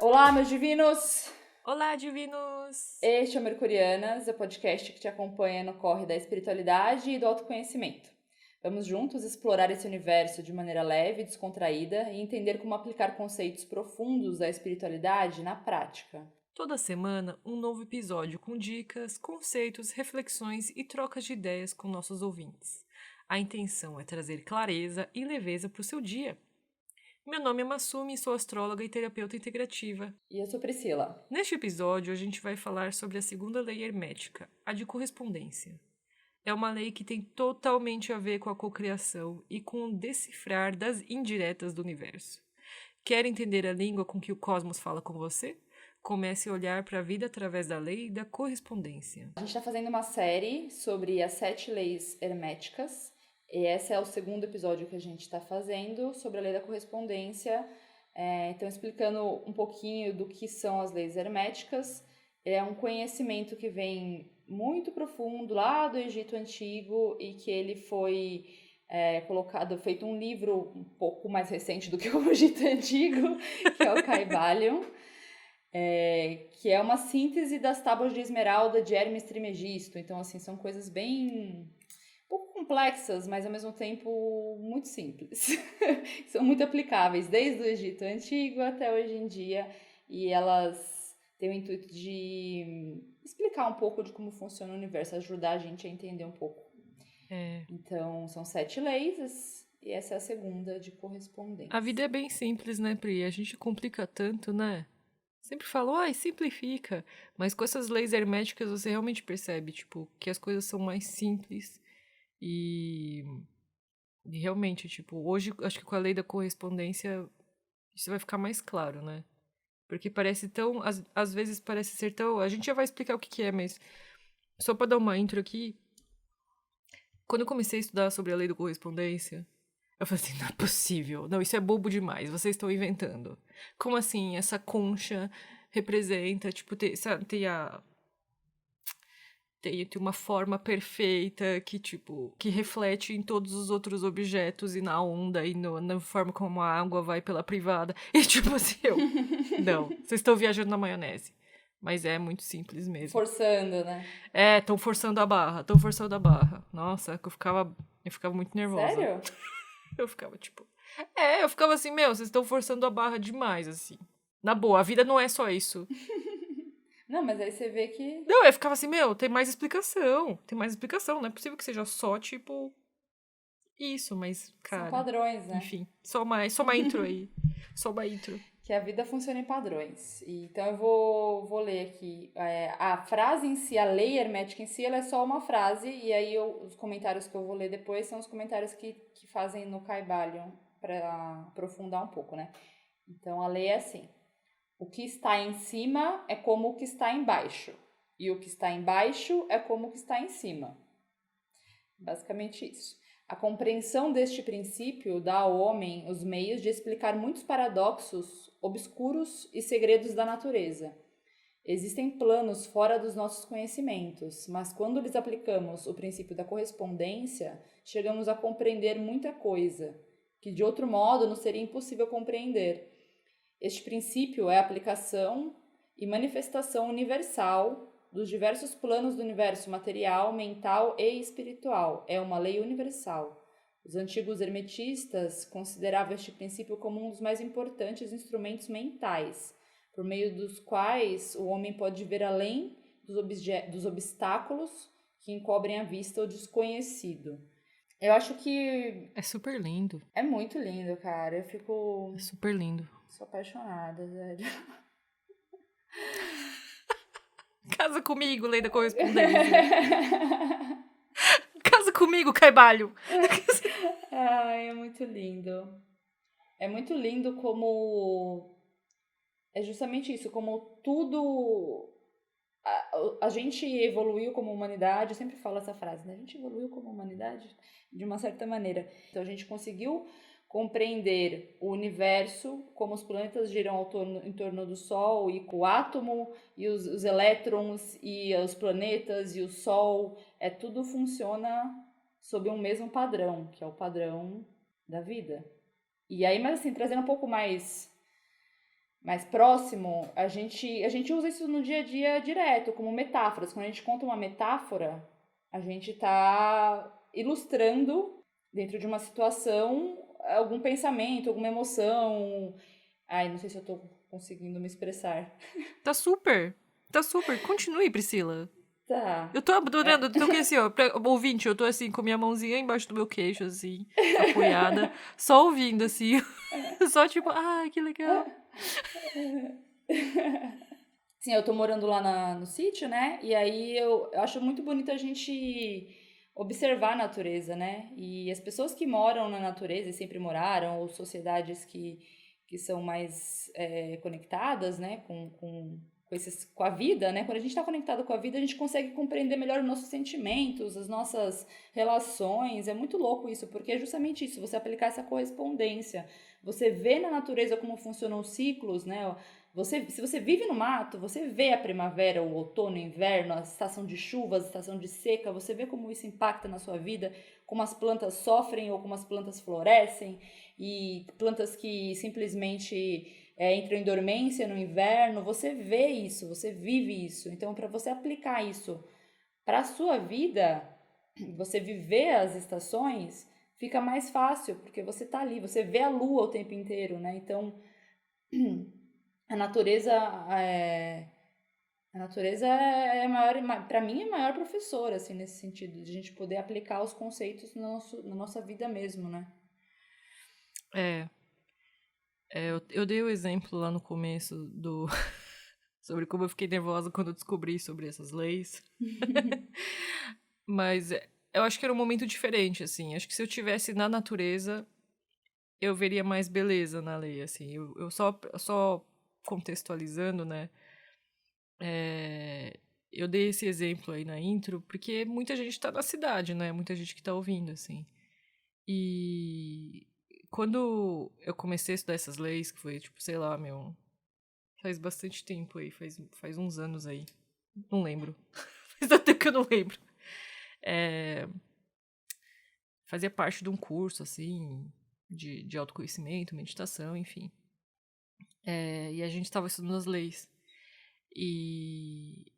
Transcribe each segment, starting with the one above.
Olá, meus divinos! Olá, divinos! Este é o Mercurianas, o podcast que te acompanha no corre da espiritualidade e do autoconhecimento. Vamos juntos explorar esse universo de maneira leve e descontraída e entender como aplicar conceitos profundos da espiritualidade na prática. Toda semana, um novo episódio com dicas, conceitos, reflexões e trocas de ideias com nossos ouvintes. A intenção é trazer clareza e leveza para o seu dia. Meu nome é Massumi, sou astróloga e terapeuta integrativa. E eu sou Priscila. Neste episódio, a gente vai falar sobre a segunda lei hermética, a de correspondência. É uma lei que tem totalmente a ver com a cocriação e com o decifrar das indiretas do universo. Quer entender a língua com que o cosmos fala com você? Comece a olhar para a vida através da lei da correspondência. A gente está fazendo uma série sobre as 7 leis herméticas. E esse é o segundo episódio que a gente está fazendo sobre a lei da correspondência. Então, explicando um pouquinho do que são as leis herméticas. É um conhecimento que vem muito profundo lá do Egito Antigo e que ele foi feito um livro um pouco mais recente do que o Egito Antigo, que é o Kybalion. Que é uma síntese das tábuas de esmeralda de Hermes Trismegisto. Então, assim, são coisas bem um pouco complexas, mas ao mesmo tempo muito simples. São muito aplicáveis, desde o Egito Antigo até hoje em dia, e elas têm o intuito de explicar um pouco de como funciona o universo, ajudar a gente a entender um pouco. Então, são 7 leis, e essa é a segunda de correspondência. A vida é bem simples, né, Pri? A gente complica tanto, né? Sempre falo, simplifica. Mas com essas leis herméticas você realmente percebe, tipo, que as coisas são mais simples. E realmente, tipo, hoje acho que com a lei da correspondência isso vai ficar mais claro, né? Porque parece tão. Às vezes parece ser tão. A gente já vai explicar o que é, mas só pra dar uma intro aqui. Quando eu comecei a estudar sobre a lei da correspondência, eu falei assim: não é possível. Não, isso é bobo demais. Vocês estão inventando. Como assim? Essa concha representa, tipo, tem uma forma perfeita que, tipo, que reflete em todos os outros objetos e na onda e na forma como a água vai pela privada. E, tipo assim, não, vocês estão viajando na maionese. Mas é muito simples mesmo. Forçando, né? Estão forçando a barra. Nossa, eu ficava muito nervosa. Sério? Eu ficava, tipo... eu ficava assim, vocês estão forçando a barra demais, assim. Na boa, a vida não é só isso. Não, mas aí você vê que... Não, eu ficava assim, tem mais explicação. Não é possível que seja só, tipo... Isso, mas, cara... São padrões, né? Enfim, só uma intro aí. Só uma intro. Que a vida funciona em padrões. Então eu vou ler aqui. A frase em si, a lei hermética em si, ela é só uma frase. E aí os comentários que eu vou ler depois são os comentários que fazem no Kybalion para aprofundar um pouco, né? Então a lei é assim. O que está em cima é como o que está embaixo. E o que está embaixo é como o que está em cima. Basicamente isso. A compreensão deste princípio dá ao homem os meios de explicar muitos paradoxos obscuros e segredos da natureza. Existem planos fora dos nossos conhecimentos, mas quando lhes aplicamos o princípio da correspondência, chegamos a compreender muita coisa, que de outro modo nos seria impossível compreender. Este princípio é a aplicação e manifestação universal dos diversos planos do universo material, mental e espiritual. É uma lei universal. Os antigos hermetistas consideravam este princípio como um dos mais importantes instrumentos mentais, por meio dos quais o homem pode ver além dos obstáculos que encobrem a vista o desconhecido. Eu acho que... É super lindo. É muito lindo, cara. Eu fico... É super lindo. Sou apaixonada, velho. Casa comigo, lei da correspondência. Casa comigo, Caibalho. Ai, é muito lindo. É muito lindo como... É justamente isso, como tudo... A gente evoluiu como humanidade, eu sempre falo essa frase, né? A gente evoluiu como humanidade de uma certa maneira. Então a gente conseguiu compreender o universo, como os planetas giram em torno do Sol, e o átomo, e os elétrons, e os planetas, e o Sol, tudo funciona sob um mesmo padrão, que é o padrão da vida. E aí, mas assim, trazendo um pouco mais mais próximo, a gente usa isso no dia a dia direto, como metáforas. Quando a gente conta uma metáfora, a gente está ilustrando, dentro de uma situação, algum pensamento, alguma emoção. Ai, não sei se eu tô conseguindo me expressar. Tá super. Tá super. Continue, Priscila. Tá. Eu tô adorando, eu tô aqui assim, ó, pra ouvinte, eu tô assim, com minha mãozinha embaixo do meu queixo, assim, apoiada, só ouvindo, assim, só tipo, que legal. Sim, eu tô morando lá no sítio, né? E aí eu acho muito bonito a gente observar a natureza, né? E as pessoas que moram na natureza e sempre moraram, ou sociedades que são mais conectadas, né? Com a vida, né? Quando a gente está conectado com a vida, a gente consegue compreender melhor os nossos sentimentos, as nossas relações. É muito louco isso, porque é justamente isso, você aplicar essa correspondência. Você vê na natureza como funcionam os ciclos, né? Se você vive no mato, você vê a primavera, o outono, o inverno, a estação de chuvas, a estação de seca, você vê como isso impacta na sua vida, como as plantas sofrem ou como as plantas florescem, e plantas que simplesmente entram em dormência no inverno, você vê isso, você vive isso. Então, para você aplicar isso para a sua vida, você viver as estações, fica mais fácil, porque você está ali, você vê a lua o tempo inteiro, né? Então, a natureza é, a natureza é a maior, para mim é a maior professora, assim, nesse sentido, de a gente poder aplicar os conceitos na nossa vida mesmo, né? É, eu dei o exemplo lá no começo do sobre como eu fiquei nervosa quando eu descobri sobre essas leis. Mas eu acho que era um momento diferente, assim. Acho que se eu tivesse na natureza, eu veria mais beleza na lei, assim. Eu só contextualizando, né? Eu dei esse exemplo aí na intro, porque muita gente tá na cidade, né? Muita gente que tá ouvindo, assim. E quando eu comecei a estudar essas leis, que foi, tipo, sei lá, faz bastante tempo aí, faz uns anos aí. Não lembro. Faz tanto tempo que eu não lembro. Fazia parte de um curso, assim, de autoconhecimento, meditação, enfim. E a gente estava estudando as leis. E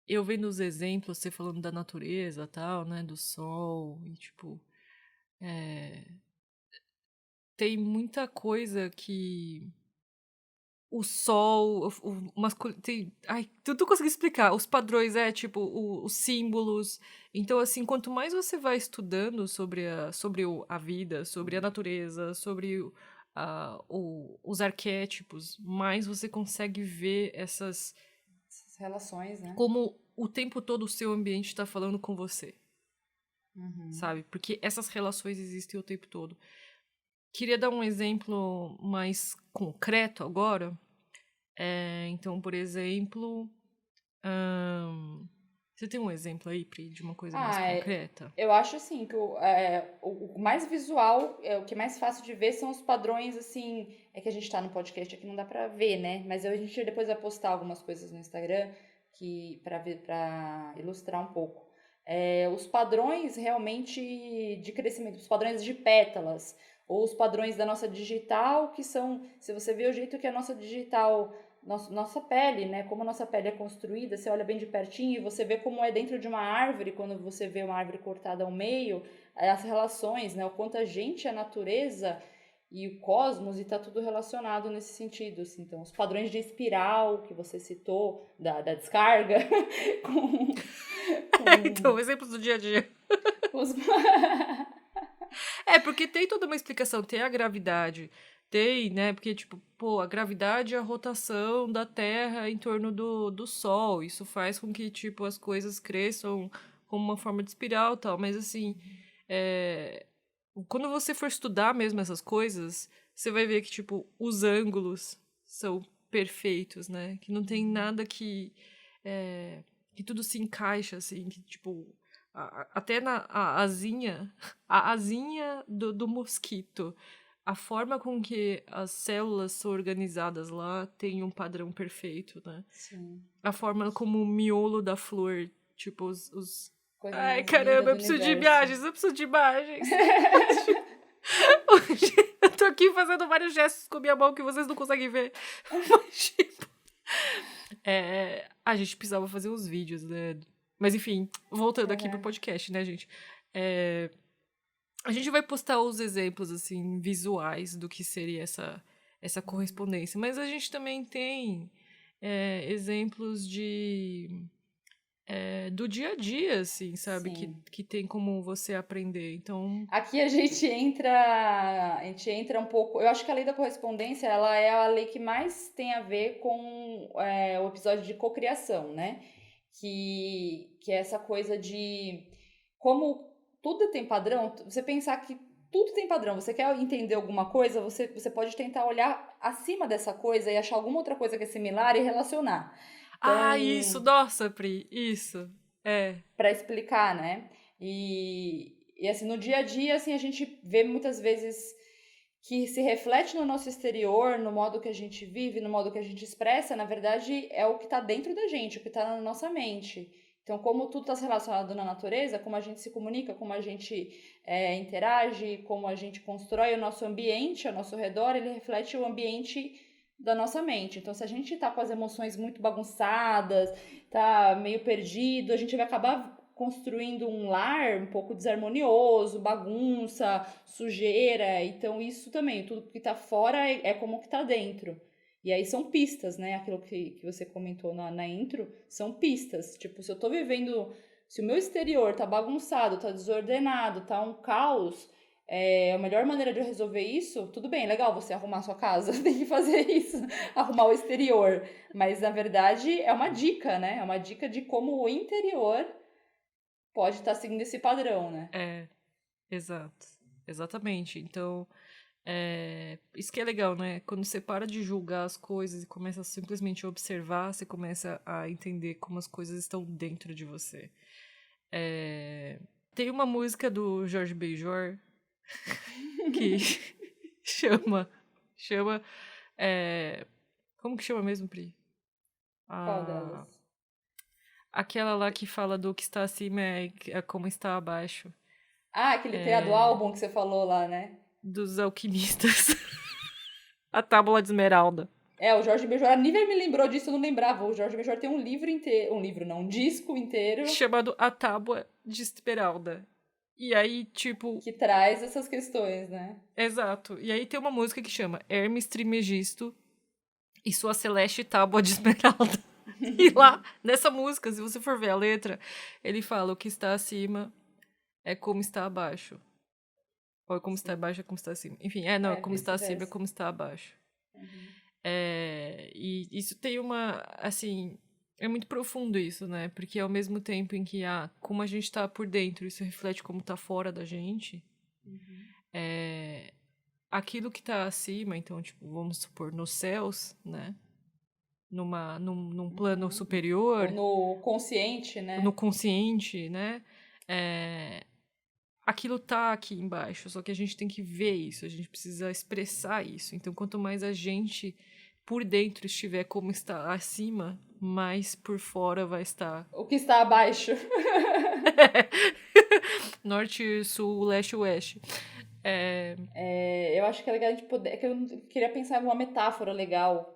eu vendo os exemplos, você falando da natureza e tal, né, do sol, e tipo, tem muita coisa que o sol, o masculino, tem, ai, eu não consegui explicar, os padrões, tipo, os símbolos. Então, assim, quanto mais você vai estudando sobre a vida, sobre a natureza, sobre os arquétipos, mais você consegue ver essas, Essas relações, né? como o tempo todo o seu ambiente está falando com você, Uhum. sabe? Porque essas relações existem o tempo todo. Queria dar um exemplo mais concreto agora. Então, por exemplo, você tem um exemplo aí, Pri, de uma coisa mais Ah, concreta? eu acho assim que o mais visual, o que é mais fácil de ver são os padrões, assim, é que a gente tá no podcast aqui, não dá pra ver, né? Mas a gente depois vai postar algumas coisas no Instagram que para ver, para ilustrar um pouco. Os padrões realmente de crescimento, os padrões de pétalas, ou os padrões da nossa digital, que são, se você vê o jeito que a nossa digital nossa pele, né? Como a nossa pele é construída, você olha bem de pertinho e você vê como é dentro de uma árvore, quando você vê uma árvore cortada ao meio, as relações, né? O quanto a gente, a natureza e o cosmos, e tá tudo relacionado nesse sentido, assim. Então, os padrões de espiral que você citou, da descarga, Então, com exemplos do dia a dia. os... Porque tem toda uma explicação, tem a gravidade, tem, né? Porque, tipo, pô, a gravidade é a rotação da Terra em torno do Sol. Isso faz com que, tipo, as coisas cresçam como uma forma de espiral e tal. Mas, assim, é, quando você for estudar mesmo essas coisas, você vai ver que, tipo, os ângulos são perfeitos, né? Que não tem nada que tudo se encaixa, assim, que, tipo, até na asinha, a asinha do mosquito, a forma com que as células são organizadas lá tem um padrão perfeito, né? Sim, A forma como o miolo da flor, tipo, coisa Ai, mais linda caramba, do universo. eu preciso de imagens. Eu tô aqui fazendo vários gestos com a minha mão que vocês não conseguem ver. Mas, tipo, a gente precisava fazer uns vídeos, né? Mas, enfim, voltando aqui pro podcast, né, gente? A gente vai postar os exemplos, assim, visuais do que seria essa correspondência. Mas a gente também tem exemplos do dia a dia, assim, sabe? Que tem como você aprender. Então, aqui a gente entra um pouco. Eu acho que a lei da correspondência ela é a lei que mais tem a ver com o episódio de cocriação, né? Que é essa coisa de como tudo tem padrão. Você pensar que tudo tem padrão. Você quer entender alguma coisa, você pode tentar olhar acima dessa coisa e achar alguma outra coisa que é similar e relacionar. Então, isso, nossa, Pri, isso. para explicar, né? E assim, no dia a dia, assim, a gente vê muitas vezes que se reflete no nosso exterior, no modo que a gente vive, no modo que a gente expressa, na verdade, é o que está dentro da gente, o que está na nossa mente. Então, como tudo está relacionado na natureza, como a gente se comunica, como a gente interage, como a gente constrói o nosso ambiente ao nosso redor, ele reflete o ambiente da nossa mente. Então, se a gente tá com as emoções muito bagunçadas, tá meio perdido, a gente vai acabar construindo um lar um pouco desarmonioso, bagunça, sujeira. Então, isso também, tudo que tá fora é como que tá dentro. E aí são pistas, né? Aquilo que você comentou na intro, são pistas. Tipo, se eu tô vivendo, se o meu exterior tá bagunçado, tá desordenado, tá um caos, a melhor maneira de eu resolver isso, tudo bem, legal você arrumar a sua casa, tem que fazer isso, arrumar o exterior. Mas, na verdade, é uma dica, né? É uma dica de como o interior pode estar seguindo esse padrão, né? Exato. Exatamente. Então, isso que é legal, né? Quando você para de julgar as coisas e começa a simplesmente observar, você começa a entender como as coisas estão dentro de você. Tem uma música do Jorge Benjor que chama como que chama mesmo, Pri? Qual delas? Aquela lá que fala do que está acima é como está abaixo. Ah, aquele tema do álbum que você falou lá, né? Dos alquimistas. A Tábua de Esmeralda. O Jorge Benjor, a Nívia me lembrou disso, eu não lembrava. O Jorge Benjor tem um livro inteiro, um livro não, um disco inteiro Chamado A Tábua de Esmeralda. E aí, tipo... que traz essas questões, né? Exato. E aí tem uma música que chama Hermes Trimegisto e sua celeste tábua de esmeralda. E lá, nessa música, se você for ver a letra, ele fala o que está acima é como está abaixo. Ou é como está abaixo é como está acima. Enfim, como está acima é como está abaixo. E isso tem uma, assim... É muito profundo isso, né? Porque ao mesmo tempo em que, como a gente tá por dentro, isso reflete como tá fora da gente, aquilo que tá acima, então, tipo, vamos supor, nos céus, né? Num plano superior... Ou no consciente, né? No consciente, né? Aquilo tá aqui embaixo, só que a gente tem que ver isso, a gente precisa expressar isso. Então, quanto mais a gente por dentro estiver como está acima, mais por fora vai estar. O que está abaixo. Norte, sul, leste, oeste. Eu acho que é legal a gente poder. É que eu queria pensar em uma metáfora legal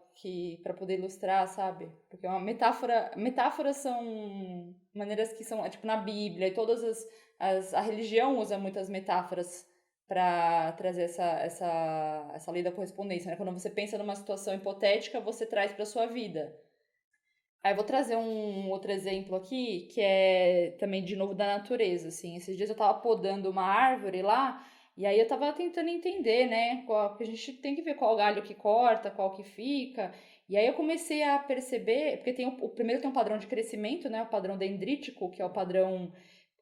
para poder ilustrar, sabe? Porque uma metáfora. Metáforas são maneiras que são, tipo, na Bíblia, e a religião usa muitas metáforas para trazer essa lei da correspondência, né? Quando você pensa numa situação hipotética, você traz para sua vida. Aí eu vou trazer um outro exemplo aqui, que é também, de novo, da natureza, assim. Esses dias eu tava podando uma árvore lá, e aí eu tava tentando entender, né? Porque a gente tem que ver qual galho que corta, qual que fica. E aí eu comecei a perceber, porque o primeiro tem um padrão de crescimento, né? O padrão dendrítico, que é o padrão...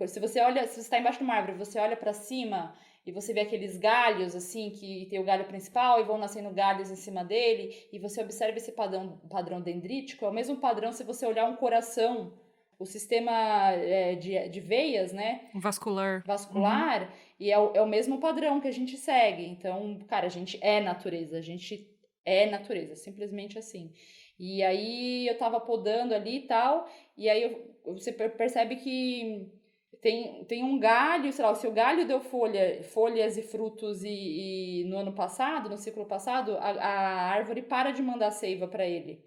Se você está embaixo de uma árvore, você olha para cima e você vê aqueles galhos, assim, que tem o galho principal e vão nascendo galhos em cima dele, e você observa esse padrão dendrítico, é o mesmo padrão se você olhar um coração, o sistema de veias, né? Vascular. E é o mesmo padrão que a gente segue. Então, cara, a gente é natureza, simplesmente assim. E aí eu tava podando ali e tal, e aí você percebe que Tem um galho, sei lá, se o galho deu folhas e frutos e no ano passado, no ciclo passado, a árvore para de mandar seiva para ele.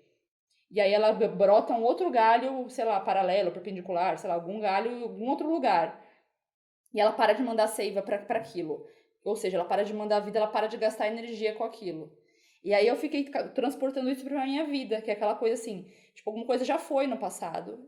E aí ela brota um outro galho, sei lá, paralelo, perpendicular, sei lá, algum galho em algum outro lugar. E ela para de mandar seiva para aquilo. Ou seja, ela para de mandar vida, ela para de gastar energia com aquilo. E aí eu fiquei transportando isso pra minha vida, que é aquela coisa assim, tipo, alguma coisa já foi no passado,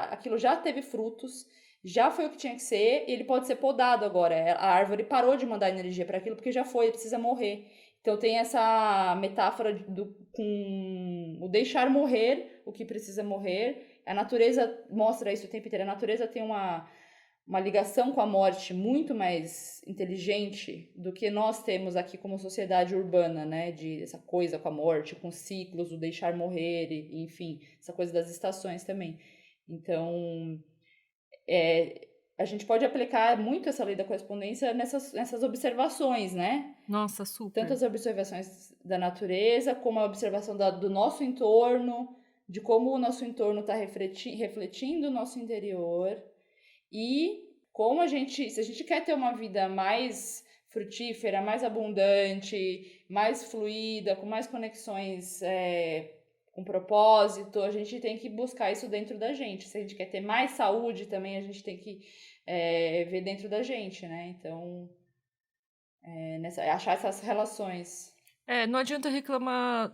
aquilo já teve frutos, já foi o que tinha que ser, e ele pode ser podado agora. A árvore parou de mandar energia para aquilo porque já foi, precisa morrer. Então tem essa metáfora com o deixar morrer o que precisa morrer. A natureza mostra isso o tempo inteiro. A natureza tem uma ligação com a morte muito mais inteligente do que nós temos aqui como sociedade urbana, né? De essa coisa com a morte, com ciclos, o deixar morrer, enfim, essa coisa das estações também. Então, a gente pode aplicar muito essa lei da correspondência nessas observações, né? Nossa, Tanto super. as observações da natureza, como a observação do nosso entorno, de como o nosso entorno está refletindo o nosso interior. E como se a gente quer ter uma vida mais frutífera, mais abundante, mais fluida, com mais conexões com propósito, a gente tem que buscar isso dentro da gente. Se a gente quer ter mais saúde também, a gente tem que ver dentro da gente, né? Então, achar essas relações. Não adianta reclamar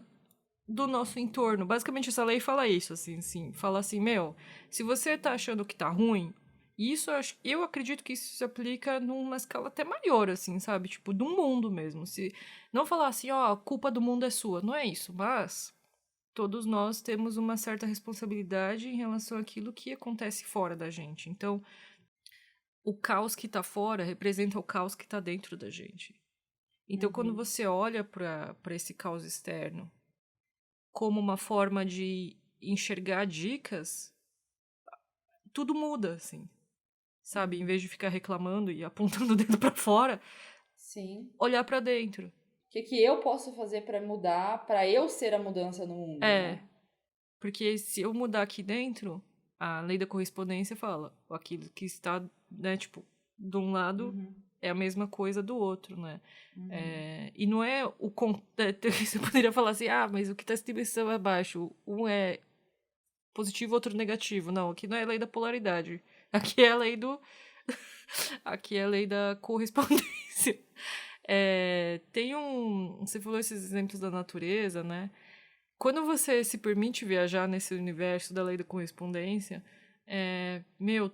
do nosso entorno. Basicamente, essa lei fala isso, assim, fala assim, meu, se você tá achando que tá ruim, isso eu acredito que isso se aplica numa escala até maior, assim, sabe? Tipo, do mundo mesmo. Se não falar assim, ó, a culpa do mundo é sua, não é isso, mas todos nós temos uma certa responsabilidade em relação àquilo que acontece fora da gente. Então, o caos que tá fora representa o caos que tá dentro da gente. Então, quando você olha para esse caos externo como uma forma de enxergar dicas, tudo muda, assim. Sabe? Em vez de ficar reclamando e apontando o dedo pra fora, Sim. olhar pra dentro. O que eu posso fazer para mudar, para eu ser a mudança no mundo, né? Porque se eu mudar aqui dentro, a lei da correspondência fala, aquilo que está, né, tipo, de um lado é a mesma coisa do outro, né? E não é você poderia falar assim, mas o que está acima está abaixo. Um é positivo, outro negativo. Não, aqui não é a lei da polaridade. Aqui é a lei do... Aqui é a lei da correspondência. Tem você falou esses exemplos da natureza, né? Quando você se permite viajar nesse universo da lei da correspondência,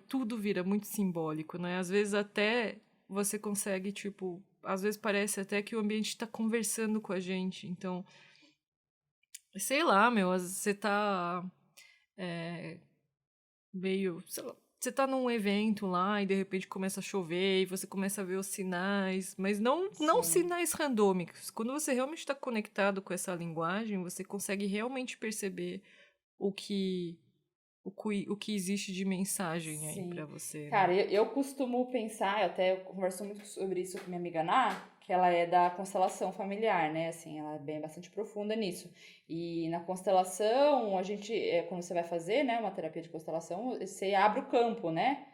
tudo vira muito simbólico, né? Às vezes até você consegue, tipo... Às vezes parece até que o ambiente está conversando com a gente. Então, sei lá, às vezes você tá meio... Sei lá, você tá num evento lá e de repente começa a chover e você começa a ver os sinais, mas não sinais randômicos. Quando você realmente está conectado com essa linguagem, você consegue realmente perceber o que existe de mensagem aí pra você, Cara, né? eu costumo pensar, eu até converso muito sobre isso com minha amiga Ná, que ela é da constelação familiar, né? Assim, ela é bastante profunda nisso. E na constelação, quando você vai fazer, né, uma terapia de constelação, você abre o campo, né?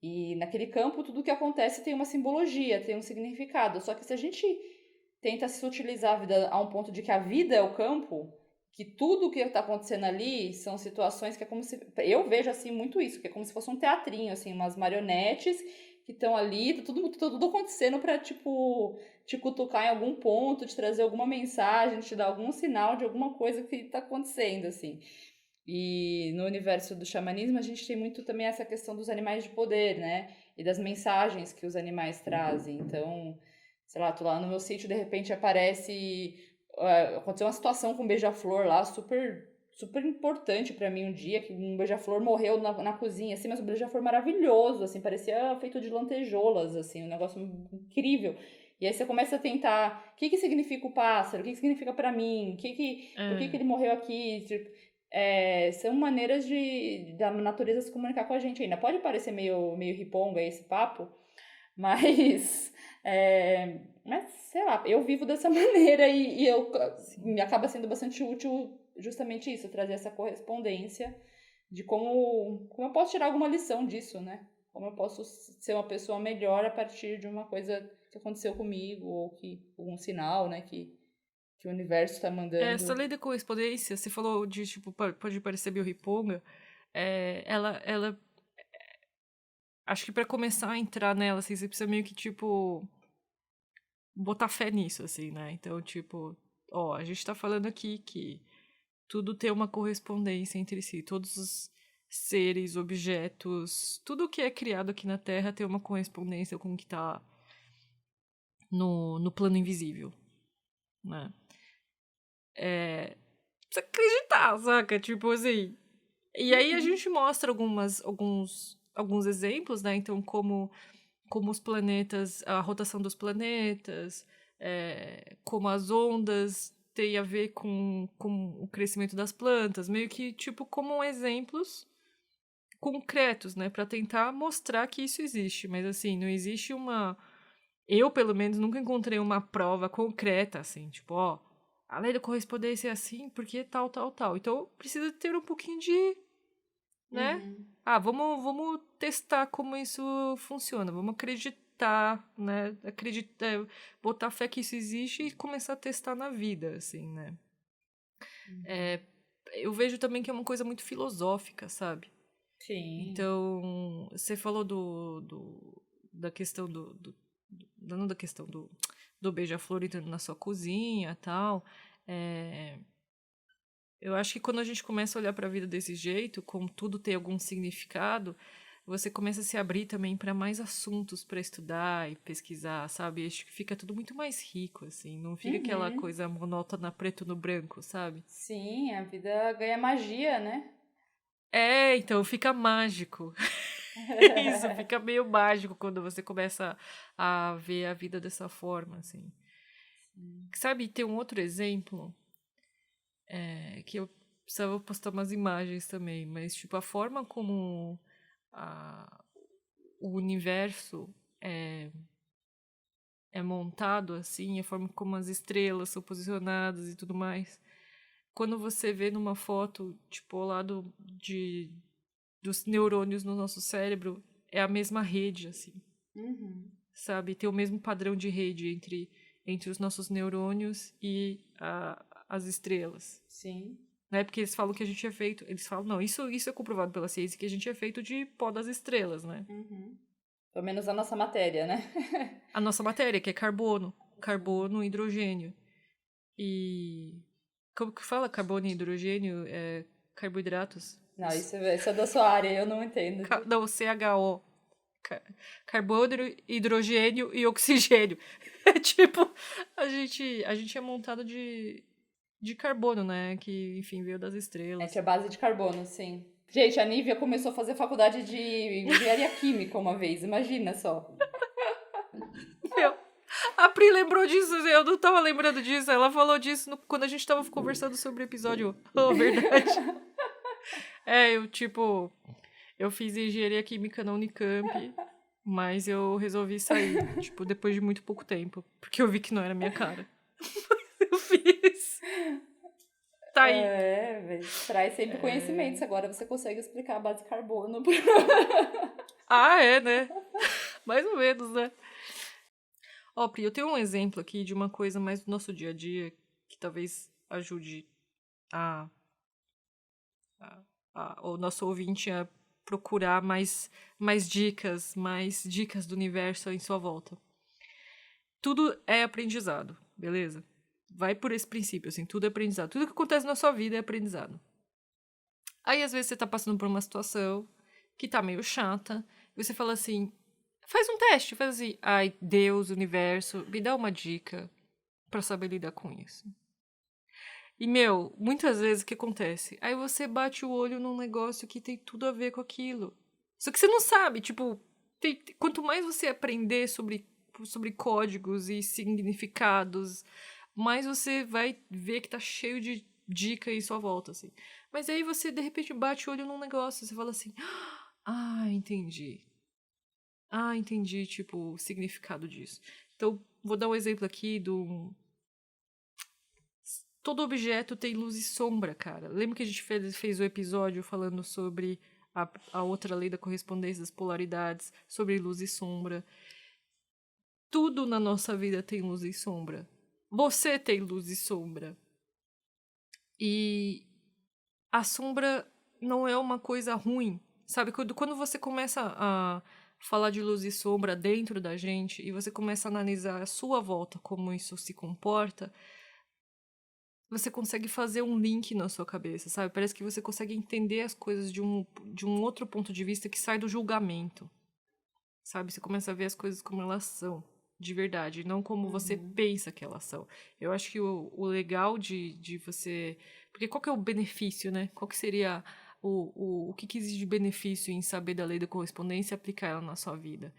E naquele campo, tudo que acontece tem uma simbologia, tem um significado. Só que se a gente tenta se utilizar a vida a um ponto de que a vida é o campo, que tudo que está acontecendo ali são situações que é como se... Eu vejo, assim, muito isso, que é como se fosse um teatrinho, assim, umas marionetes que estão ali, tudo acontecendo para, tipo, te cutucar em algum ponto, te trazer alguma mensagem, te dar algum sinal de alguma coisa que está acontecendo, assim. E no universo do xamanismo, a gente tem muito também essa questão dos animais de poder, né? E das mensagens que os animais trazem. Então, sei lá, tô lá no meu sítio, de repente aparece... aconteceu uma situação com um beija-flor lá, super importante pra mim um dia, que um beija-flor morreu na cozinha, assim, mas um beija-flor maravilhoso, assim, parecia feito de lantejoulas, assim, um negócio incrível. E aí você começa a tentar, o que significa o pássaro? O que significa pra mim? Por que ele morreu aqui? Tipo, são maneiras da natureza se comunicar com a gente ainda. Pode parecer meio riponga esse papo, mas, mas sei lá, eu vivo dessa maneira e me acaba sendo bastante útil justamente isso, trazer essa correspondência de como eu posso tirar alguma lição disso, né? como eu posso ser uma pessoa melhor a partir de uma coisa que aconteceu comigo, ou que um sinal, né, que o universo está Essa mandando. lei da correspondência, você falou de, tipo, pode parecer meio riponga, ela, acho que pra começar a entrar nela, assim, você precisa meio que, tipo, botar fé nisso, assim, né? Então, tipo, ó, a gente tá falando aqui que tudo tem uma correspondência entre si, todos os seres, objetos, tudo que é criado aqui na Terra tem uma correspondência com o que tá no plano invisível, né? Precisa acreditar, saca? Tipo assim. E aí a gente mostra alguns exemplos, né? Então, como os planetas, a rotação dos planetas, como as ondas têm a ver com o crescimento das plantas, meio que, tipo, como exemplos concretos, né? Pra tentar mostrar que isso existe. Mas, assim, não existe uma. Eu, pelo menos, nunca encontrei uma prova concreta, assim, tipo, ó, a lei da correspondência é assim porque tal, tal, tal. Então, precisa ter um pouquinho de, né? Uhum. Ah, vamos testar como isso funciona, vamos acreditar, né? Acreditar, botar fé que isso existe e começar a testar na vida, assim, né? Uhum. É, eu vejo também que é uma coisa muito filosófica, sabe? Sim. Então, você falou da questão não da questão do beija-flor entrando na sua cozinha e tal. É, eu acho que quando a gente começa a olhar para a vida desse jeito, como tudo tem algum significado, você começa a se abrir também para mais assuntos para estudar e pesquisar, sabe? Acho que fica tudo muito mais rico, assim. Não fica aquela Uhum. coisa monótona preto no branco, sabe? Sim, a vida ganha magia, né? Então fica mágico. Isso, fica meio mágico quando você começa a ver a vida dessa forma, assim. Sabe, tem um outro exemplo que eu precisava postar umas imagens também, mas, tipo, a forma como a- o universo é montado, assim, a forma como as estrelas são posicionadas e tudo mais. Quando você vê numa foto, tipo, ao lado dos neurônios no nosso cérebro, é a mesma rede, assim. Uhum. Sabe? Ter o mesmo padrão de rede entre os nossos neurônios e as estrelas. Sim. Né? Porque eles falam que a gente é feito. Eles falam, não, isso é comprovado pela ciência, que a gente é feito de pó das estrelas, né? Uhum. Pelo menos a nossa matéria, né? A nossa matéria, que é carbono. Carbono e hidrogênio. E. Como que fala carbono e hidrogênio? Carboidratos? Não, isso é da sua área, eu não entendo. Não, CHO. Ca- Carbono, hidrogênio e oxigênio. É tipo, a gente é montado de carbono, né? Que, enfim, veio das A gente é estrelas. base de carbono, sim. Gente, a Nívia começou a fazer faculdade de engenharia química uma vez, imagina só. Meu, a Pri lembrou disso, eu não tava lembrando disso. Ela falou disso quando a gente tava conversando sobre o episódio. Oh, verdade. Eu fiz engenharia química na Unicamp, mas eu resolvi sair, tipo, depois de muito pouco tempo, porque eu vi que não era minha cara. Eu fiz. Tá aí. É, traz sempre conhecimentos. Agora você consegue explicar a base de carbono. Ah, é, né? Mais ou menos, né? Ó, Pri, eu tenho um exemplo aqui de uma coisa mais do nosso dia a dia que talvez ajude a, o nosso ouvinte a procurar mais dicas do universo em sua volta. Tudo é aprendizado, beleza? Vai por esse princípio, assim, tudo é aprendizado. Tudo que acontece na sua vida é aprendizado. Aí, às vezes, você tá passando por uma situação que tá meio chata, e você fala assim, faz um teste, faz assim, ai, Deus, universo, me dá uma dica pra saber lidar com isso. E, meu, muitas vezes o que acontece? Aí você bate o olho num negócio que tem tudo a ver com aquilo. Só que você não sabe, tipo, quanto mais você aprender sobre códigos e significados, mais você vai ver que tá cheio de dica em sua volta, assim. Mas aí você, de repente, bate o olho num negócio e você fala assim, ah, entendi. Ah, entendi, tipo, o significado disso. Então, vou dar um exemplo aqui do todo objeto tem luz e sombra, cara. Lembra que a gente fez o episódio falando sobre a outra lei da correspondência das polaridades, sobre luz e sombra. Tudo na nossa vida tem luz e sombra. Você tem luz e sombra. E a sombra não é uma coisa ruim. Sabe, quando você começa a falar de luz e sombra dentro da gente e você começa a analisar a sua volta, como isso se comporta, você consegue fazer um link na sua cabeça, sabe? Parece que você consegue entender as coisas de um outro ponto de vista que sai do julgamento, sabe? Você começa a ver as coisas como elas são, de verdade, não como você pensa que elas são. Eu acho que o legal de você... Porque qual que é o benefício, né? Qual que seria o que existe de benefício em saber da lei da correspondência e aplicar ela na sua vida?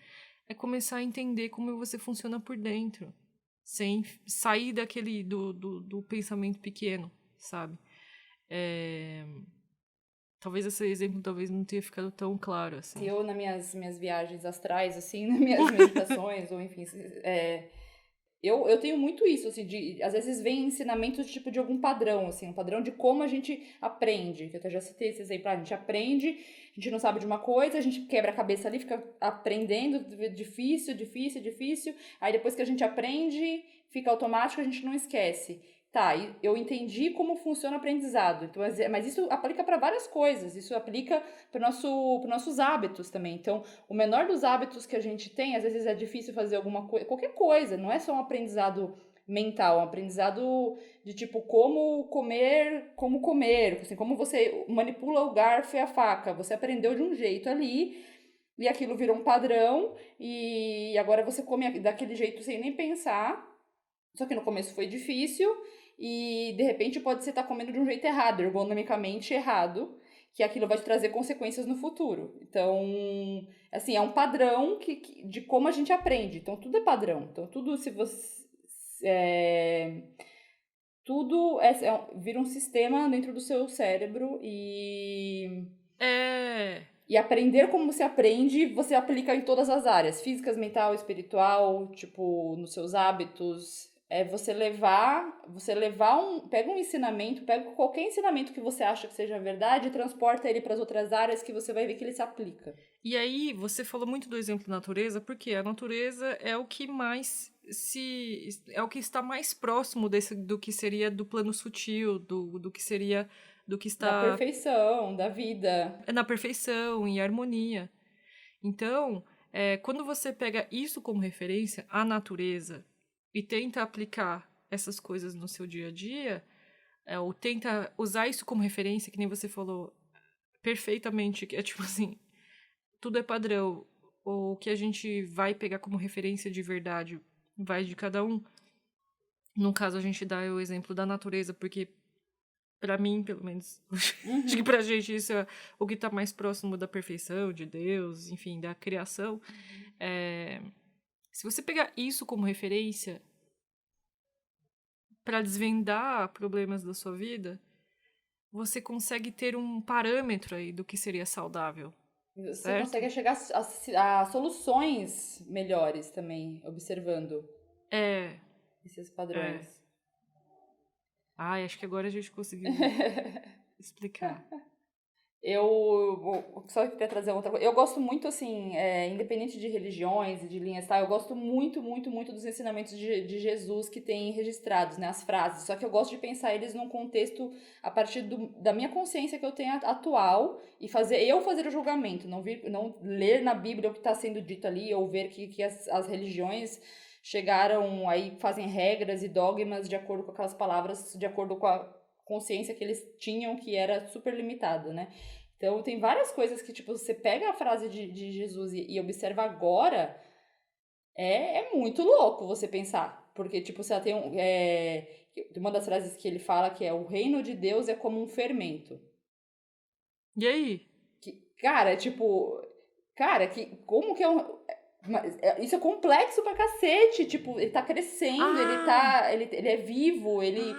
É começar a entender como você funciona por dentro, sem sair do pensamento pequeno, sabe? Talvez esse exemplo não tenha ficado tão claro, assim. Eu, nas minhas viagens astrais, assim, nas minhas meditações, ou enfim, eu tenho muito isso, assim, às vezes vem ensinamentos, tipo, de algum padrão, assim, um padrão de como a gente aprende, que eu até já citei esse exemplo, a gente aprende, a gente não sabe de uma coisa, a gente quebra a cabeça ali, fica aprendendo, difícil, aí depois que a gente aprende, fica automático, a gente não esquece. Tá, eu entendi como funciona o aprendizado, então, mas isso aplica para várias coisas, isso aplica para os nossos hábitos também. Então, o menor dos hábitos que a gente tem, às vezes é difícil fazer alguma coisa, qualquer coisa, não é só um aprendizado mental, é um aprendizado de tipo como comer, assim, como você manipula o garfo e a faca, você aprendeu de um jeito ali e aquilo virou um padrão e agora você come daquele jeito sem nem pensar, só que no começo foi difícil e de repente pode ser estar comendo de um jeito errado, ergonomicamente errado, que aquilo vai te trazer consequências no futuro. Então, assim, é um padrão de como a gente aprende. Então, tudo é padrão. Então, tudo, se você... tudo vira um sistema dentro do seu cérebro e... E aprender como se aprende, você aplica em todas as áreas. Físicas, mental, espiritual, tipo, nos seus hábitos... você pega um ensinamento, pega qualquer ensinamento que você acha que seja verdade e transporta ele para as outras áreas que você vai ver que ele se aplica. E aí, você falou muito do exemplo da natureza, porque a natureza é o que mais é o que está mais próximo do que seria do plano sutil, do que seria do que está... Da perfeição, da vida. Na perfeição e harmonia. Então, quando você pega isso como referência, a natureza, e tenta aplicar essas coisas no seu dia a dia, ou tenta usar isso como referência, que nem você falou perfeitamente, que é tipo assim, tudo é padrão, ou o que a gente vai pegar como referência de verdade vai de cada um. No caso, a gente dá o exemplo da natureza, porque pra mim, pelo menos, acho que pra gente isso é o que tá mais próximo da perfeição, de Deus, enfim, da criação. Se você pegar isso como referência para desvendar problemas da sua vida, você consegue ter um parâmetro aí do que seria saudável. Você certo? consegue chegar a soluções melhores também, observando esses padrões. Acho que agora a gente conseguiu explicar. Eu só queria trazer outra coisa. Eu gosto muito, assim, independente de religiões e de linhas, tá? Eu gosto muito, muito, muito dos ensinamentos de Jesus que tem registrados, né? As frases. Só que eu gosto de pensar eles num contexto a partir da minha consciência que eu tenho atual e fazer o julgamento. Não ler na Bíblia o que está sendo dito ali ou ver que as religiões chegaram aí, fazem regras e dogmas de acordo com aquelas palavras, de acordo com a consciência que eles tinham, que era super limitada, né? Então, tem várias coisas que, tipo, você pega a frase de Jesus e observa agora, é muito louco você pensar. Porque, tipo, você tem uma das frases que ele fala que é o reino de Deus é como um fermento. E aí? Como que é um... Isso é complexo pra cacete, tipo, ele tá crescendo, ele é vivo, ele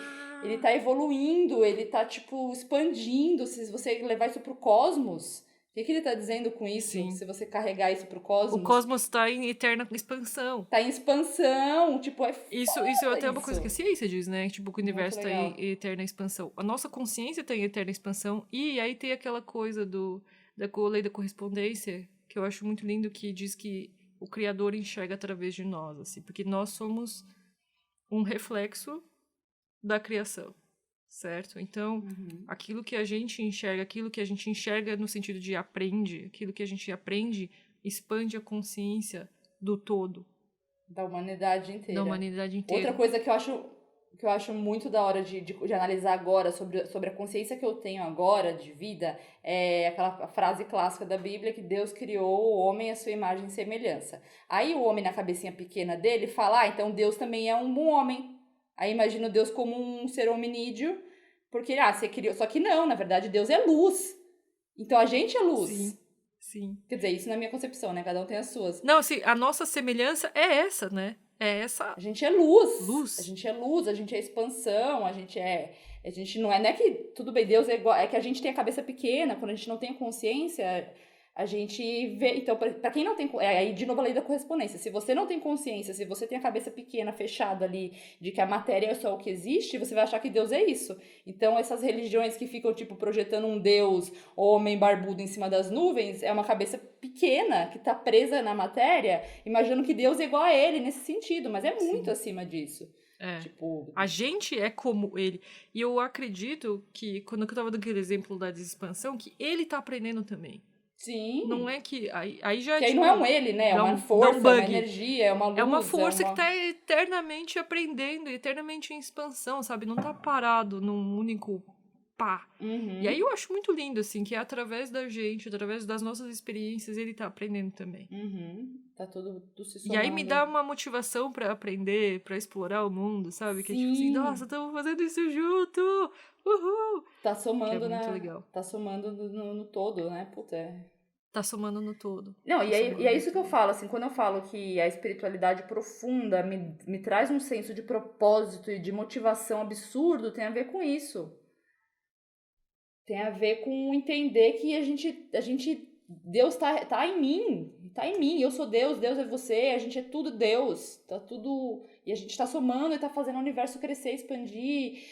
tá evoluindo, ele tá, tipo, expandindo. Se você levar isso pro cosmos, o que ele tá dizendo com isso? Sim. Se você carregar isso pro cosmos... O cosmos tá em eterna expansão. Tá em expansão, tipo, Isso é até uma coisa que a ciência diz, né? Tipo, que o universo tá em eterna expansão. A nossa consciência tá em eterna expansão, e aí tem aquela coisa da lei da correspondência, que eu acho muito lindo, que diz que o Criador enxerga através de nós, assim, porque nós somos um reflexo da criação, certo? Então, aquilo que a gente enxerga no sentido de aprende, aquilo que a gente aprende expande a consciência do todo, Da humanidade da inteira. humanidade Outra inteira. coisa que eu acho muito da hora de analisar agora sobre a consciência que eu tenho agora de vida é aquela frase clássica da Bíblia que Deus criou o homem à sua imagem e semelhança. Aí o homem, na cabecinha pequena dele, fala, então Deus também é um bom homem. Aí imagina Deus como um ser hominídeo, porque, você criou... Só que não, na verdade, Deus é luz. Então a gente é luz. Sim, sim. Quer dizer, isso na minha concepção, né? Cada um tem as suas. Não, assim, a nossa semelhança é essa, né? É essa A gente é luz. luz. A gente é luz, a gente é expansão, a gente não é que tudo bem, Deus é igual, é que a gente tem a cabeça pequena, quando a gente não tem consciência, a gente vê, então para quem não tem, aí de novo a lei da correspondência. Se você não tem consciência, se você tem a cabeça pequena, fechada ali, de que a matéria é só o que existe, você vai achar que Deus é isso. Então essas religiões que ficam tipo projetando um Deus homem barbudo em cima das nuvens, é uma cabeça pequena que tá presa na matéria, imaginando que Deus é igual a ele nesse sentido, mas é muito acima disso. É. Tipo, A gente é como ele. E eu acredito que, quando eu tava dando aquele exemplo da expansão, que ele tá aprendendo também. sim. Não é que... Aí já Que aí tipo, não é um ele, né? É uma força, bug. é uma energia, é uma luz. É uma força que tá eternamente aprendendo, eternamente em expansão, sabe? Não tá parado num único pá. E aí eu acho muito lindo, assim, que é através da gente, através das nossas experiências, ele tá aprendendo também. Tá tudo se somando. E aí me dá uma motivação pra aprender, pra explorar o mundo, sabe? Que é tipo assim, nossa, estamos fazendo isso junto! Uhul! Tá somando, que é muito legal. Tá somando no todo, né? Puta, Tá somando no todo. Não, e é isso que eu falo, assim, quando eu falo que a espiritualidade profunda me traz um senso de propósito e de motivação absurdo, tem a ver com isso. Tem a ver com entender que a gente Deus tá em mim, eu sou Deus, Deus é você, a gente é tudo Deus, tá tudo, e a gente tá somando e tá fazendo o universo crescer, expandir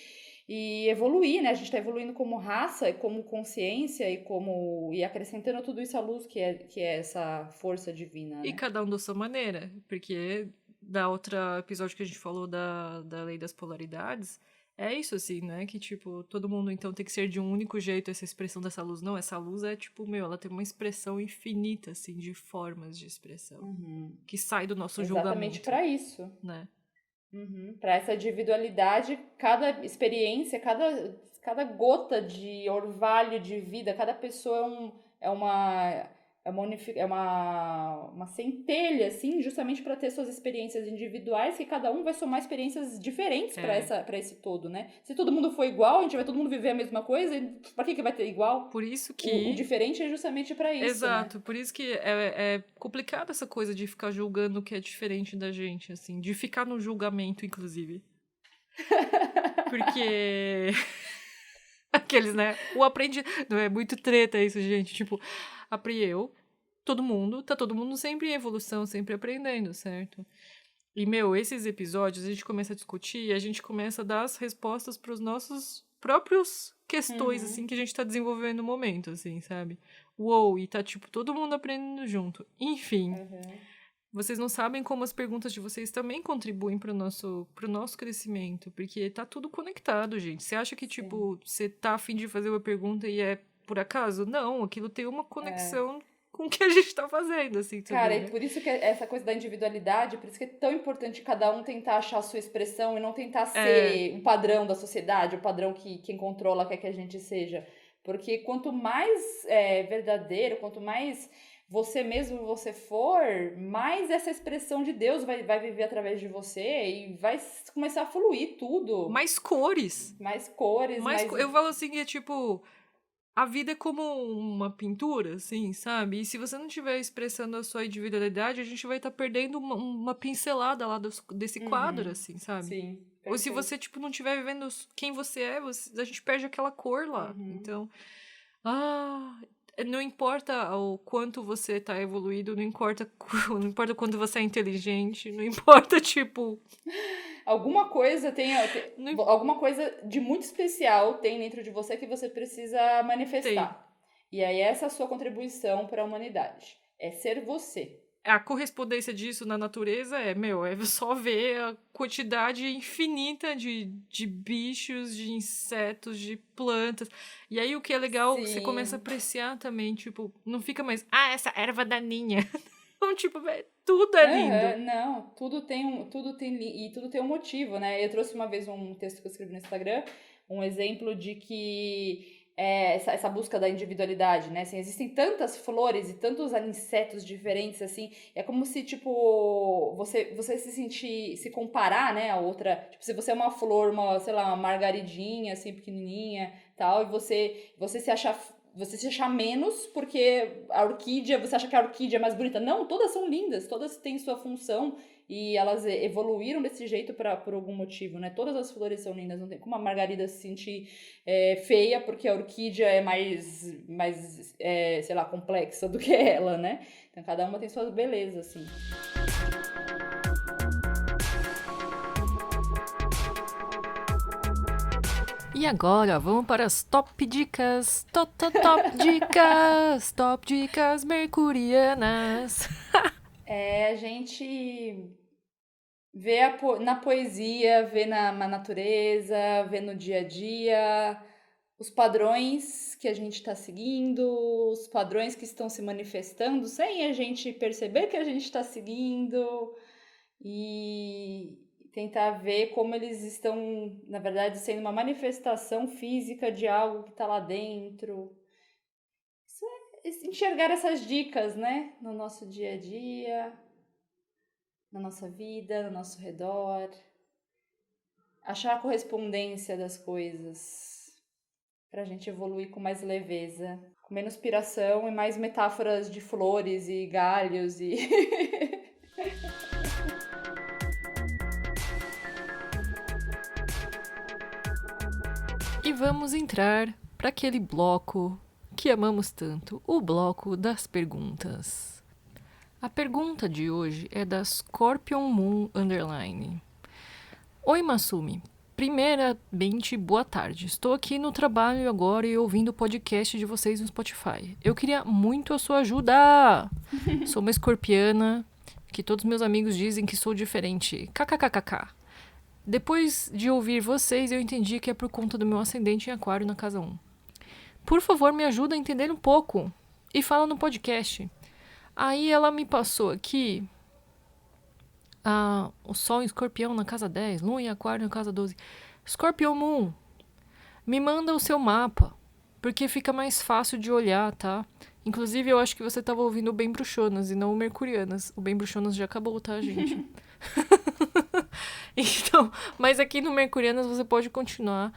e evoluir, né? A gente tá evoluindo como raça e como consciência e acrescentando tudo isso à luz que é essa força divina, né? E cada um da sua maneira, porque da outra episódio que a gente falou da lei das polaridades, é isso, assim, né? Que, tipo, todo mundo, então, tem que ser de um único jeito essa expressão dessa luz. Não, essa luz é, tipo, ela tem uma expressão infinita, assim, de formas de expressão. Que sai do nosso julgamento. Exatamente pra isso. Né? Pra essa individualidade, cada experiência, cada gota de orvalho de vida, cada pessoa é uma centelha, assim, justamente para ter suas experiências individuais, que cada um vai somar experiências diferentes para esse todo, né? Se todo mundo for igual, a gente vai todo mundo viver a mesma coisa, para que vai ter igual? Por isso que... O diferente é justamente para isso, Exato, né? por isso que é complicado essa coisa de ficar julgando o que é diferente da gente, assim, de ficar no julgamento, inclusive. Porque... Aqueles, né? Não é muito treta isso, gente. Tipo, tá todo mundo sempre em evolução, sempre aprendendo, certo? E, esses episódios a gente começa a discutir e a gente começa a dar as respostas pros nossos próprios questões, assim, que a gente tá desenvolvendo no momento, assim, sabe? Uou, e tá, tipo, todo mundo aprendendo junto. Enfim. Vocês não sabem como as perguntas de vocês também contribuem pro nosso crescimento, porque tá tudo conectado, gente. Você acha que, tipo, você tá a fim de fazer uma pergunta e é por acaso? Não, aquilo tem uma conexão com o que a gente tá fazendo, assim, também, Cara, né? e por isso que essa coisa da individualidade, por isso que é tão importante cada um tentar achar a sua expressão e não tentar ser o padrão da sociedade, o padrão que quem controla quer que a gente seja. Porque quanto mais verdadeiro, quanto mais você mesmo você for, mais essa expressão de Deus vai viver através de você e vai começar a fluir tudo. Mais cores. Mais cores. Eu falo assim, é tipo... A vida é como uma pintura, assim, sabe? E se você não estiver expressando a sua individualidade, a gente vai estar perdendo uma pincelada lá desse quadro, assim, sabe? Sim. Perfeito. Ou se você, tipo, não estiver vivendo quem você é, a gente perde aquela cor lá. Então, não importa o quanto você tá evoluído, não importa o quanto você é inteligente, não importa, tipo... Alguma coisa alguma coisa de muito especial tem dentro de você que você precisa manifestar. E aí essa é a sua contribuição para a humanidade. É ser você. A correspondência disso na natureza é só ver a quantidade infinita de bichos, de insetos, de plantas. E aí o que é legal, você começa a Sim. apreciar também, tipo, não fica mais, essa erva daninha. Então, tipo, tudo é lindo. Não, tudo tem um motivo, né? Eu trouxe uma vez um texto que eu escrevi no Instagram, um exemplo de que essa busca da individualidade, né? Assim, existem tantas flores e tantos insetos diferentes, assim, é como se, tipo, você se comparar, né, a outra, tipo, se você é uma flor, sei lá, uma margaridinha, assim, pequenininha, tal, e você se achar menos porque a orquídea, você acha que a orquídea é mais bonita. Não, todas são lindas, todas têm sua função e elas evoluíram desse jeito por algum motivo, né? Todas as flores são lindas, não tem como a margarida se sentir feia porque a orquídea é mais sei lá, complexa do que ela, né? Então cada uma tem suas belezas, assim. E agora, vamos para as top dicas. Top dicas. Top dicas mercurianas. A gente vê na poesia, vê na natureza, vê no dia a dia os padrões que a gente está seguindo, os padrões que estão se manifestando sem a gente perceber que a gente está seguindo e tentar ver como eles estão, na verdade, sendo uma manifestação física de algo que está lá dentro. Isso é enxergar essas dicas, né, no nosso dia a dia, na nossa vida, no nosso redor. Achar a correspondência das coisas pra gente evoluir com mais leveza, com menos piração e mais metáforas de flores e galhos e E vamos entrar para aquele bloco que amamos tanto, o bloco das perguntas. A pergunta de hoje é da Scorpion Moon Underline. Oi, Masumi. Primeiramente, boa tarde. Estou aqui no trabalho agora e ouvindo o podcast de vocês no Spotify. Eu queria muito a sua ajuda! Sou uma escorpiana, que todos meus amigos dizem que sou diferente. KKKKK. Depois de ouvir vocês, eu entendi que é por conta do meu ascendente em aquário na casa 1. Por favor, me ajuda a entender um pouco. E fala no podcast. Aí ela me passou aqui o Sol em Escorpião na casa 10, Lua em Aquário na casa 12. Scorpion Moon, me manda o seu mapa, porque fica mais fácil de olhar, tá? Inclusive, eu acho que você estava ouvindo o Bem Bruxonas e não o Mercurianas. O Bem Bruxonas já acabou, tá, gente? Então, mas aqui no Mercurianas você pode continuar,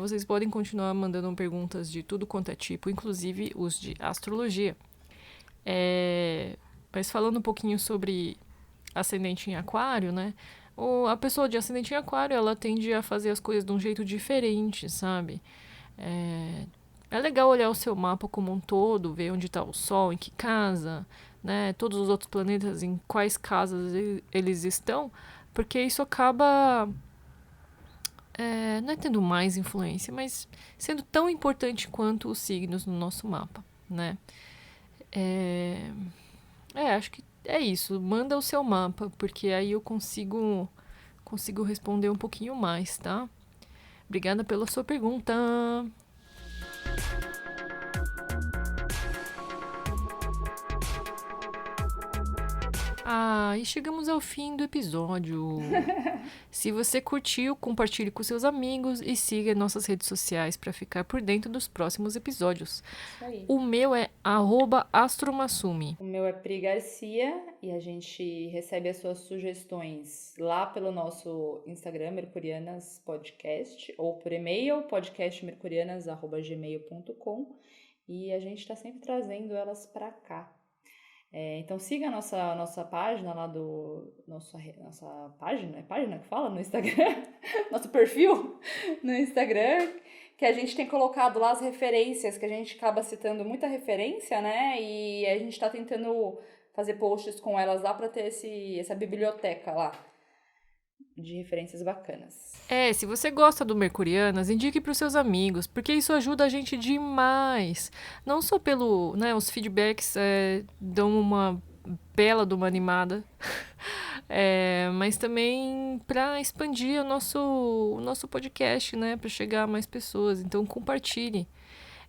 vocês podem continuar mandando perguntas de tudo quanto é tipo, inclusive os de astrologia. Mas falando um pouquinho sobre ascendente em aquário, né? A pessoa de ascendente em aquário, ela tende a fazer as coisas de um jeito diferente, sabe? É legal olhar o seu mapa como um todo, ver onde está o Sol, em que casa, né? Todos os outros planetas, em quais casas eles estão, porque isso acaba não é tendo mais influência, mas sendo tão importante quanto os signos no nosso mapa, né? Acho que é isso. Manda o seu mapa, porque aí eu consigo responder um pouquinho mais, tá? Obrigada pela sua pergunta. E chegamos ao fim do episódio. Se você curtiu, compartilhe com seus amigos e siga nossas redes sociais para ficar por dentro dos próximos episódios. Isso aí. O meu é @astromasumi. O meu é Pri Garcia e a gente recebe as suas sugestões lá pelo nosso Instagram, Mercurianas Podcast, ou por e-mail, podcastmercurianas@gmail.com, e a gente está sempre trazendo elas para cá. Então siga a nossa página lá nossa página, é página que fala no Instagram? Nosso perfil no Instagram, que a gente tem colocado lá as referências, que a gente acaba citando muita referência, né? E a gente está tentando fazer posts com elas lá para ter essa biblioteca lá. de referências bacanas. Se você gosta do Mercurianas, indique para os seus amigos, porque isso ajuda a gente demais. Não só pelo, né, os feedbacks dão uma bela de uma animada, mas também para expandir o nosso podcast, né, para chegar a mais pessoas. Então compartilhe.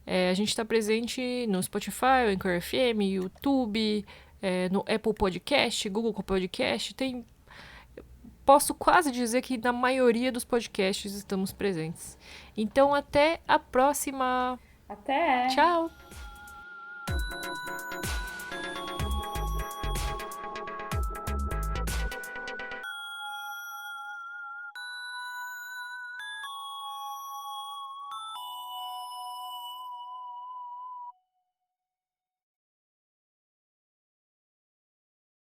A gente está presente no Spotify, Anchor FM, YouTube, no Apple Podcast, Google Podcast. Posso quase dizer que na maioria dos podcasts estamos presentes. Então, até a próxima. Até! Tchau!